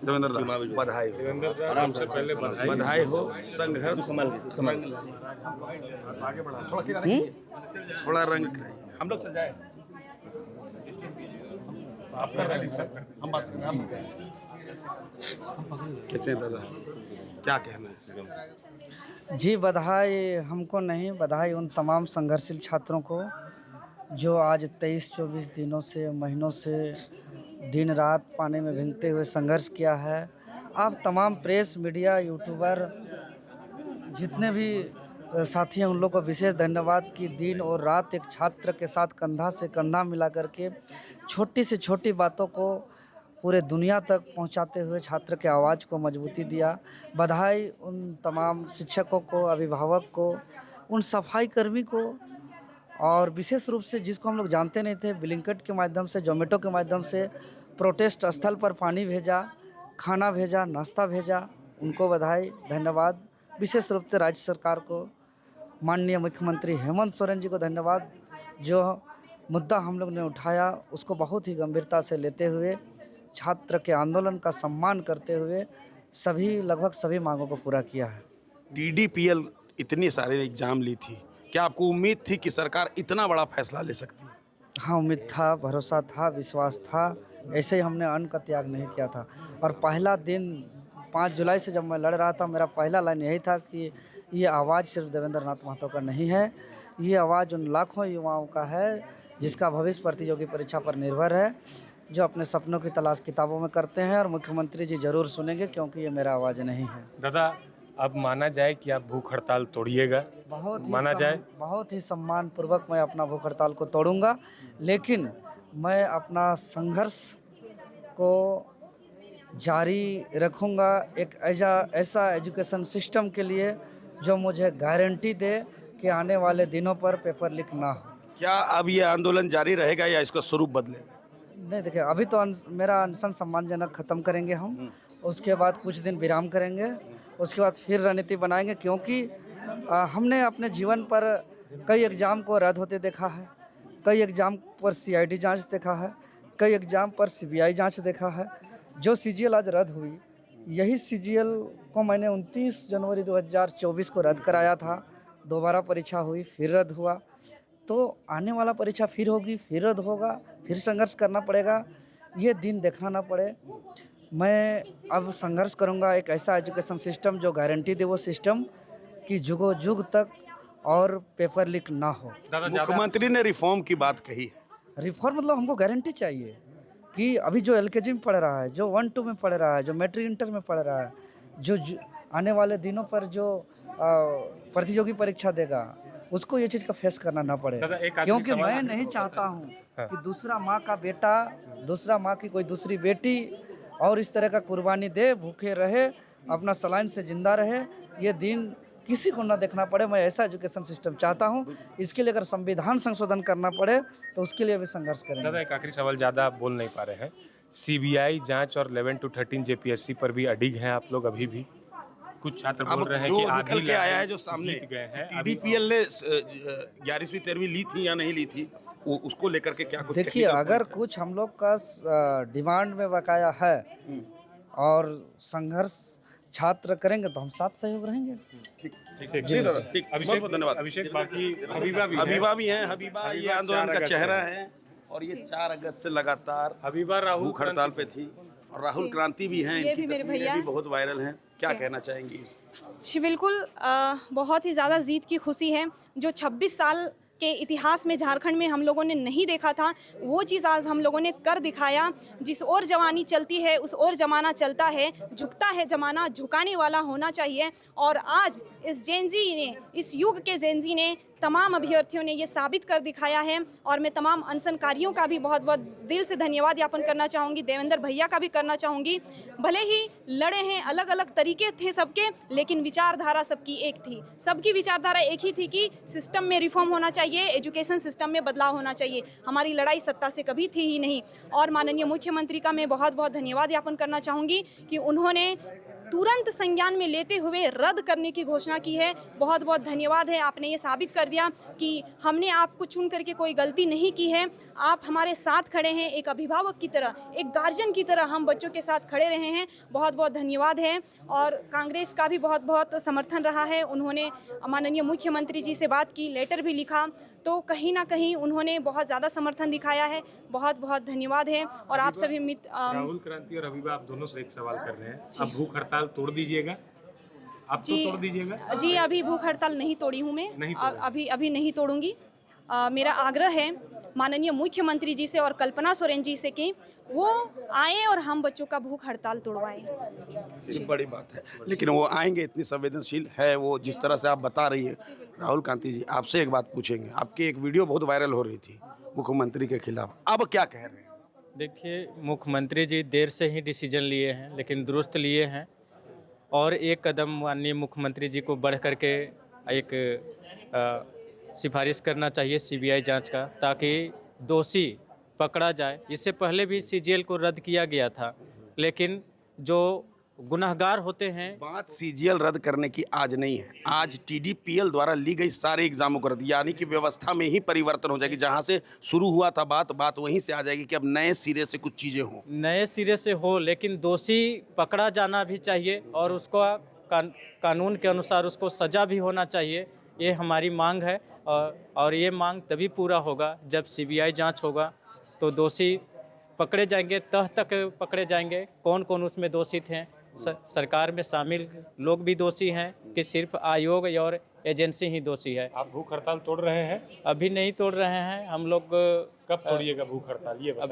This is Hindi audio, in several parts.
देवेंद्र दा, बधाई हो। सबसे पहले बधाई हो। संघर्ष थोड़ा रंग हम लोग सजाए हम बात करें हम कैसे हैं दादा, क्या कहना है? जी बधाई हमको नहीं, बधाई उन तमाम संघर्षशील छात्रों को जो आज 23-24 दिनों से महीनों से दिन रात पानी में भीगते हुए संघर्ष किया है। आप तमाम प्रेस मीडिया यूट्यूबर जितने भी साथी हैं उन लोग को विशेष धन्यवाद कि दिन और रात एक छात्र के साथ कंधा से कंधा मिला करके छोटी से छोटी बातों को पूरे दुनिया तक पहुंचाते हुए छात्र के आवाज़ को मजबूती दिया। बधाई उन तमाम शिक्षकों को, अभिभावक को, उन सफाई कर्मी को और विशेष रूप से जिसको हम लोग जानते नहीं थे, ब्लिंकिट के माध्यम से, जोमेटो के माध्यम से प्रोटेस्ट स्थल पर पानी भेजा, खाना भेजा, नाश्ता भेजा, उनको बधाई धन्यवाद। विशेष रूप से राज्य सरकार को, माननीय मुख्यमंत्री हेमंत सोरेन जी को धन्यवाद, जो मुद्दा हम लोग ने उठाया उसको बहुत ही गंभीरता से लेते हुए छात्र के आंदोलन का सम्मान करते हुए लगभग सभी मांगों को पूरा किया है। DDPL इतने सारे एग्जाम ली थी, क्या आपको उम्मीद थी कि सरकार इतना बड़ा फैसला ले सकती है? हाँ, उम्मीद था, भरोसा था, विश्वास था। ऐसे ही हमने अन्न का त्याग नहीं किया था। और पहला दिन 5 जुलाई से जब मैं लड़ रहा था, मेरा पहला लाइन यही था कि ये आवाज़ सिर्फ देवेंद्र नाथ महतो का नहीं है, ये आवाज़ उन लाखों युवाओं का है जिसका भविष्य प्रतियोगी परीक्षा पर निर्भर है, जो अपने सपनों की तलाश किताबों में करते हैं। और मुख्यमंत्री जी ज़रूर सुनेंगे क्योंकि ये मेरा आवाज़ नहीं है। दादा, अब माना जाए कि आप भूख हड़ताल तोड़िएगा, बहुत ही सम्मानपूर्वक मैं अपना भूख हड़ताल को तोड़ूंगा, लेकिन मैं अपना संघर्ष को जारी रखूंगा एक ऐसा एजुकेशन सिस्टम के लिए जो मुझे गारंटी दे कि आने वाले दिनों पर पेपर लीक ना हो। क्या अब ये आंदोलन जारी रहेगा या इसका स्वरूप बदलेगा? नहीं, देखिए अभी तो मेरा अनशन सम्मानजनक ख़त्म करेंगे हम, उसके बाद कुछ दिन विराम करेंगे, उसके बाद फिर रणनीति बनाएंगे, क्योंकि हमने अपने जीवन पर कई एग्ज़ाम को रद्द होते देखा है, कई एग्ज़ाम पर CID जांच देखा है, कई एग्ज़ाम पर CBI जांच देखा है। जो CGL आज रद्द हुई, यही CGL को मैंने 29 जनवरी 2024 को रद्द कराया था। दोबारा परीक्षा हुई, फिर रद्द हुआ, तो आने वाला परीक्षा फिर होगी, फिर रद्द होगा, फिर संघर्ष करना पड़ेगा। ये दिन देखना ना पड़े। मैं अब संघर्ष करूंगा एक ऐसा एजुकेशन सिस्टम जो गारंटी दे, वो सिस्टम कि जुगों जुग तक और पेपर लीक ना हो। मुख्यमंत्री ने रिफॉर्म की बात कही है। रिफॉर्म मतलब हमको गारंटी चाहिए कि अभी जो LKG में पढ़ रहा है, जो 1-2 में पढ़ रहा है, जो मैट्रिक इंटर में पढ़ रहा है, जो आने वाले दिनों पर जो प्रतियोगी परीक्षा देगा, उसको ये चीज़ का फेस करना ना पड़े। क्योंकि मैं नहीं चाहता हूँ कि दूसरा माँ का बेटा, दूसरा माँ की कोई दूसरी बेटी और इस तरह का कुर्बानी दे, भूखे रहे, अपना सलाइन से जिंदा रहे, ये दिन किसी को ना देखना पड़े। मैं ऐसा एजुकेशन सिस्टम चाहता हूँ। इसके लिए अगर संविधान संशोधन करना पड़े तो उसके लिए भी संघर्ष करेंगे। दादा, एक आखिरी सवाल, ज़्यादा आप बोल नहीं पा रहे हैं। CBI जांच और 11 to 13 JPSC पर भी अडिग हैं आप लोग अभी भी? कुछ छात्र बोल रहे हैं कि निकल के आया है जो सामने जीत गए हैं। DDPL ने 11वीं 13वीं ली थी या नहीं ली थी, उसको लेकर के क्या कुछ? देखिए, अगर कुछ हम लोग का डिमांड में बकाया है और संघर्ष छात्र करेंगे तो हम साथ सहयोग रहेंगे। ठीक जी दादा, ठीक, बहुत बहुत धन्यवाद। अभिषेक, बाकी हबीबा भी हैं। हबीबा ये आंदोलन का चेहरा है और ये 4 अगस्त से लगातार हबीबा भूख हड़ताल पे थी। और राहुल क्रांति भी हैं, ये भी मेरे भैया भी बहुत वायरल हैं। क्या कहना चाहेंगी? जी बिल्कुल, बहुत ही ज़्यादा जीत की खुशी है। जो 26 साल के इतिहास में झारखंड में हम लोगों ने नहीं देखा था, वो चीज़ आज हम लोगों ने कर दिखाया। जिस ओर जवानी चलती है उस ओर जमाना चलता है, झुकता है जमाना, झुकाने वाला होना चाहिए। और आज इस जेनजी ने, इस युग के जेनजी ने, तमाम अभ्यर्थियों ने ये साबित कर दिखाया है। और मैं तमाम अनशनकारियों का भी बहुत बहुत दिल से धन्यवाद ज्ञापन करना चाहूँगी, देवेंद्र भैया का भी करना चाहूँगी। भले ही लड़े हैं, अलग अलग तरीके थे सबके, लेकिन विचारधारा सबकी एक थी। सबकी विचारधारा एक ही थी कि सिस्टम में रिफॉर्म होना चाहिए, एजुकेशन सिस्टम में बदलाव होना चाहिए। हमारी लड़ाई सत्ता से कभी थी ही नहीं। और माननीय मुख्यमंत्री का मैं बहुत बहुत धन्यवाद ज्ञापन करना चाहूँगी कि उन्होंने तुरंत संज्ञान में लेते हुए रद्द करने की घोषणा की है। बहुत बहुत धन्यवाद है, आपने ये साबित कर दिया कि हमने आपको चुन करके कोई गलती नहीं की है। आप हमारे साथ खड़े हैं, एक अभिभावक की तरह, एक गार्जियन की तरह हम बच्चों के साथ खड़े रहे हैं। बहुत बहुत धन्यवाद है। और कांग्रेस का भी बहुत बहुत समर्थन रहा है। उन्होंने माननीय मुख्यमंत्री जी से बात की, लेटर भी लिखा, तो कहीं ना कहीं उन्होंने बहुत ज़्यादा समर्थन दिखाया है। बहुत बहुत धन्यवाद है। और आप सभी मित्र राहुल क्रांति और अभिभा, आप दोनों से एक सवाल कर रहे हैं, अब भूख हड़ताल तोड़ दीजिएगा? आप तो तोड़ दीजिएगा? जी, अभी भूख हड़ताल नहीं तोड़ी हूँ मैं, नहीं अभी नहीं तोड़ूंगी। मेरा आग्रह है माननीय मुख्यमंत्री जी से और कल्पना सोरेन जी से कि वो आए और हम बच्चों का भूख हड़ताल तोड़वाएं। ये बड़ी बात है, लेकिन वो आएंगे, इतनी संवेदनशील है वो, जिस तरह से आप बता रही है। राहुल क्रांति जी, आपसे एक बात पूछेंगे, आपकी एक वीडियो बहुत वायरल हो रही थी मुख्यमंत्री के खिलाफ, अब क्या कह रहे हैं? देखिए, मुख्यमंत्री जी देर से ही डिसीजन लिए हैं, लेकिन दुरुस्त लिए हैं। और एक कदम माननीय मुख्यमंत्री जी को बढ़ करके एक सिफारिश करना चाहिए सीबीआई जांच का, ताकि दोषी पकड़ा जाए। इससे पहले भी सीजीएल को रद्द किया गया था, लेकिन जो गुनहगार होते हैं। बात सीजीएल रद्द करने की आज नहीं है, आज टीडीपीएल द्वारा ली गई सारे एग्जामों को रद्द, यानी कि व्यवस्था में ही परिवर्तन हो जाएगी। जहां से शुरू हुआ था बात वहीं से आ जाएगी कि अब नए सिरे से कुछ चीजें हों। नए सिरे से हो, लेकिन दोषी पकड़ा जाना भी चाहिए और उसको कानून के अनुसार उसको सज़ा भी होना चाहिए। ये हमारी मांग है। और ये मांग तभी पूरा होगा जब सीबीआई जांच होगा, तो दोषी पकड़े जाएंगे, तह तक पकड़े जाएंगे कौन कौन उसमें दोषी थे। सरकार में शामिल लोग भी दोषी हैं कि सिर्फ आयोग और एजेंसी ही दोषी है। आप भूख हड़ताल तोड़ रहे हैं? अभी नहीं तोड़ रहे हैं हम लोग। कब तोड़िएगा भूख हड़ताल, ये अब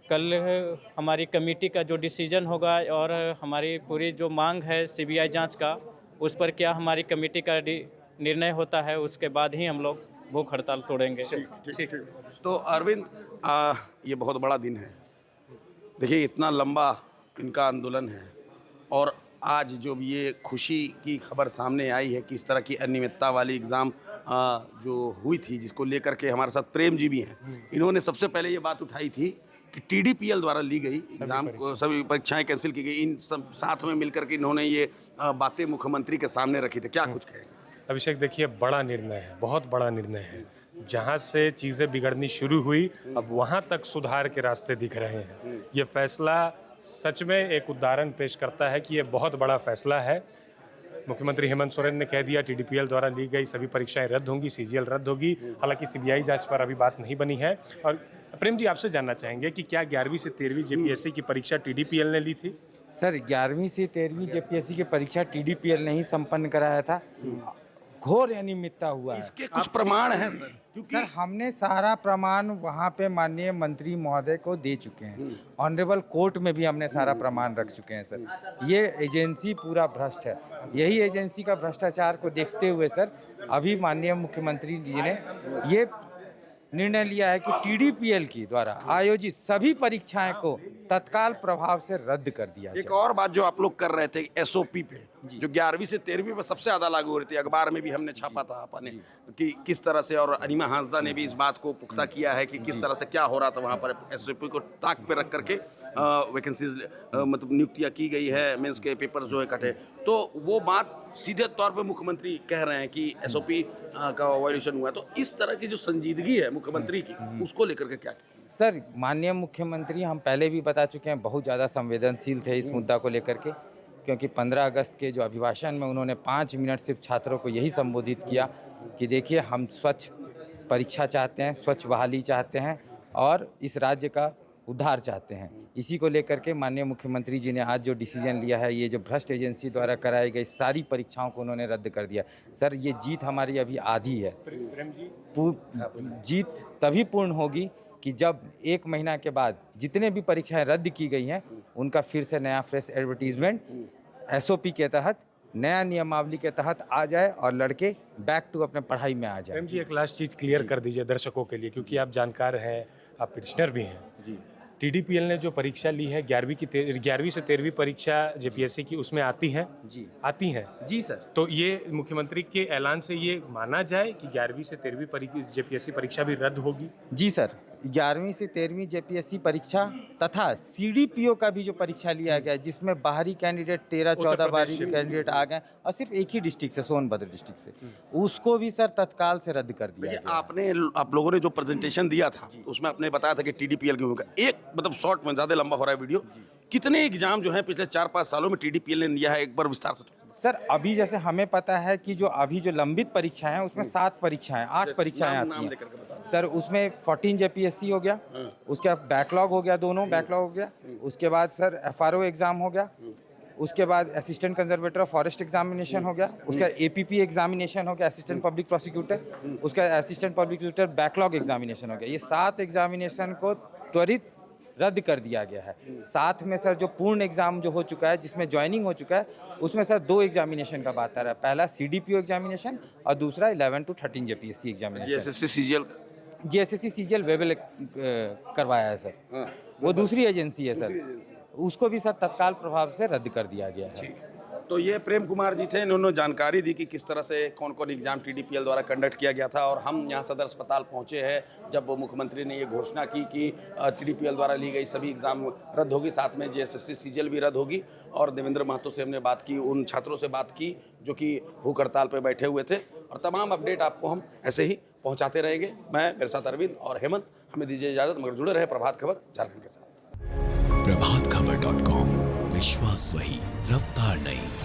कल हमारी कमेटी का जो डिसीजन होगा और हमारी पूरी जो मांग है सीबीआई जांच का, उस पर क्या हमारी कमेटी का निर्णय होता है, उसके बाद ही हम लोग भूख हड़ताल तोड़ेंगे। ठीक। तो अरविंद, ये बहुत बड़ा दिन है। देखिए, इतना लंबा इनका आंदोलन है और आज जो ये खुशी की खबर सामने आई है कि इस तरह की अनियमितता वाली एग्ज़ाम जो हुई थी, जिसको लेकर के हमारे साथ प्रेम जी भी हैं, इन्होंने सबसे पहले ये बात उठाई थी कि टीडीपीएल द्वारा ली गई एग्ज़ाम को, सभी परीक्षाएं कैंसिल की गई। इन सब साथ में मिलकर के इन्होंने ये बातें मुख्यमंत्री के सामने रखी थी। क्या कुछ कहेंगे? अभिषेक, देखिए, बड़ा निर्णय है, बहुत बड़ा निर्णय है। जहाँ से चीज़ें बिगड़नी शुरू हुई, अब वहाँ तक सुधार के रास्ते दिख रहे हैं। ये फैसला सच में एक उदाहरण पेश करता है कि ये बहुत बड़ा फैसला है। मुख्यमंत्री हेमंत सोरेन ने कह दिया टीडीपीएल द्वारा ली गई सभी परीक्षाएं रद्द होंगी, सीजीएल रद्द होगी। हालांकि सीबीआई जांच पर अभी बात नहीं बनी है। और प्रेम जी, आपसे जानना चाहेंगे कि क्या 11वीं से 13वीं जेपीएससी की परीक्षा टीडीपीएल ने ली थी? सर, 11वीं से 13वीं जेपीएससी की परीक्षा टीडीपीएल ने ही संपन्न कराया था। घोर अनियमितता हुआ है। इसके कुछ प्रमाण हैं सर? क्योंकि सर, हमने सारा प्रमाण वहाँ पे माननीय मंत्री महोदय को दे चुके हैं। ऑनरेबल कोर्ट में भी हमने सारा प्रमाण रख चुके हैं सर। ये एजेंसी पूरा भ्रष्ट है। यही एजेंसी का भ्रष्टाचार को देखते हुए सर, अभी माननीय मुख्यमंत्री जी ने ये निर्णय लिया है कि टीडीपीएल की द्वारा आयोजित सभी परीक्षाएं को तत्काल प्रभाव से रद्द कर दिया जाए। एक और बात जो आप लोग कर रहे थे एसओपी पे, जो 11वीं से 13वीं पे सबसे ज़्यादा लागू हो रही थी, अखबार में भी हमने छापा था अपने कि किस तरह से, और अनिमा हांसदा ने भी इस बात को पुख्ता किया है कि किस तरह से क्या हो रहा था वहाँ पर। एसओपी को ताक पे रख करके वैकेंसीज मतलब नियुक्तियाँ की गई है, मेंस के पेपर जो है कटे। तो वो बात सीधे तौर पे मुख्यमंत्री कह रहे हैं कि एसओपी का वायलेशन हुआ है। तो इस तरह की जो संजीदगी है मुख्यमंत्री की, उसको लेकर के क्या? सर, माननीय मुख्यमंत्री हम पहले भी बता चुके हैं, बहुत ज़्यादा संवेदनशील थे इस मुद्दा को लेकर के, क्योंकि 15 अगस्त के जो अभिभाषण में उन्होंने 5 मिनट सिर्फ छात्रों को यही संबोधित किया कि देखिए, हम स्वच्छ परीक्षा चाहते हैं, स्वच्छ बहाली चाहते हैं और इस राज्य का उद्धार चाहते हैं। इसी को लेकर के माननीय मुख्यमंत्री जी ने आज जो डिसीजन लिया है, ये जो भ्रष्ट एजेंसी द्वारा कराई गई सारी परीक्षाओं को उन्होंने रद्द कर दिया। सर, ये जीत हमारी अभी आधी है। जीत तभी पूर्ण होगी कि जब 1 महीना के बाद जितने भी परीक्षाएं रद्द की गई हैं, उनका फिर से नया फ्रेश एडवर्टीजमेंट एसओपी के तहत, नया नियमावली के तहत आ जाए और लड़के बैक टू अपने पढ़ाई में आ जाए। प्रेम जी, एक लास्ट चीज़ क्लियर कर दीजिए दर्शकों के लिए, क्योंकि आप जानकार हैं, आप पिटिशनर भी हैं जी। टीडीपीएल ने जो परीक्षा ली है 11वीं से 13वीं परीक्षा जेपीएससी की, उसमें आती हैं जी, आती हैं जी सर। तो ये मुख्यमंत्री के ऐलान से ये माना जाए कि 11वीं से 13वीं जेपीएससी परीक्षा भी रद्द होगी? जी सर, 11वीं से 13वीं जेपीएससी परीक्षा तथा सीडीपीओ का भी जो परीक्षा लिया गया, जिसमें बाहरी कैंडिडेट 13-14 बाहरी कैंडिडेट आ गए और सिर्फ एक ही डिस्ट्रिक्ट से, सोनभद्र डिस्ट्रिक्ट से, उसको भी सर तत्काल से रद्द कर दिया गया। आप लोगों ने जो प्रेजेंटेशन दिया था उसमें आपने बताया था कि टीडीपीएल की भूमिका, एक मतलब शॉर्ट में, ज़्यादा लंबा हो रहा है वीडियो, कितने एग्जाम जो है पिछले 4-5 सालों में टीडीपीएल ने लिया है, एक बार विस्तार से। सर अभी जैसे हमें पता है कि जो अभी जो लंबित परीक्षाएं हैं उसमें 7 परीक्षाएं, 8 परीक्षाएं आती हैं सर। उसमें 14 जेपीएससी हो गया, उसके बाद बैकलॉग हो गया, दोनों बैकलॉग हो गया, उसके बाद सर एफआरओ एग्ज़ाम हो गया, उसके बाद assistant conservator of forest examination हो गया, उसका एपीपी एग्जामिनेशन हो गया, असिस्टेंट पब्लिक प्रोसिक्यूटर, उसका assistant public prosecutor backlog examination हो गया। ये 7 एग्जामिनेशन को त्वरित रद्द कर दिया गया है। साथ में सर जो पूर्ण एग्ज़ाम जो हो चुका है, जिसमें ज्वाइनिंग हो चुका है, उसमें सर 2 एग्जामिनेशन का बात आ रहा है। पहला सीडीपीओ एग्जामिनेशन और दूसरा 11 to 13 JPSC examination. GSSC CGL वेबल करवाया है सर, वो दूसरी एजेंसी है सर, उसको भी सर तत्काल प्रभाव से रद्द कर दिया गया है। तो ये प्रेम कुमार जी थे, इन्होंने जानकारी दी कि किस तरह से कौन कौन एग्जाम टीडीपीएल द्वारा कंडक्ट किया गया था। और हम यहाँ सदर अस्पताल पहुँचे हैं जब मुख्यमंत्री ने ये घोषणा की कि टीडीपीएल द्वारा ली गई सभी एग्जाम रद्द होगी, साथ में जीएसएससी सीजीएल भी रद्द होगी। और देवेंद्र महतो से हमने बात की, उन छात्रों से बात की जो कि भूख हड़ताल पर बैठे हुए थे। और तमाम अपडेट आपको हम ऐसे ही पहुँचाते रहेंगे। मैं, मेरे साथ अरविंद और हेमंत, हमें दीजिए इजाज़त, मगर जुड़े रहे प्रभात खबर झारखंड के साथ। प्रभातखबर.com, विश्वास वही, रफ्तार नहीं।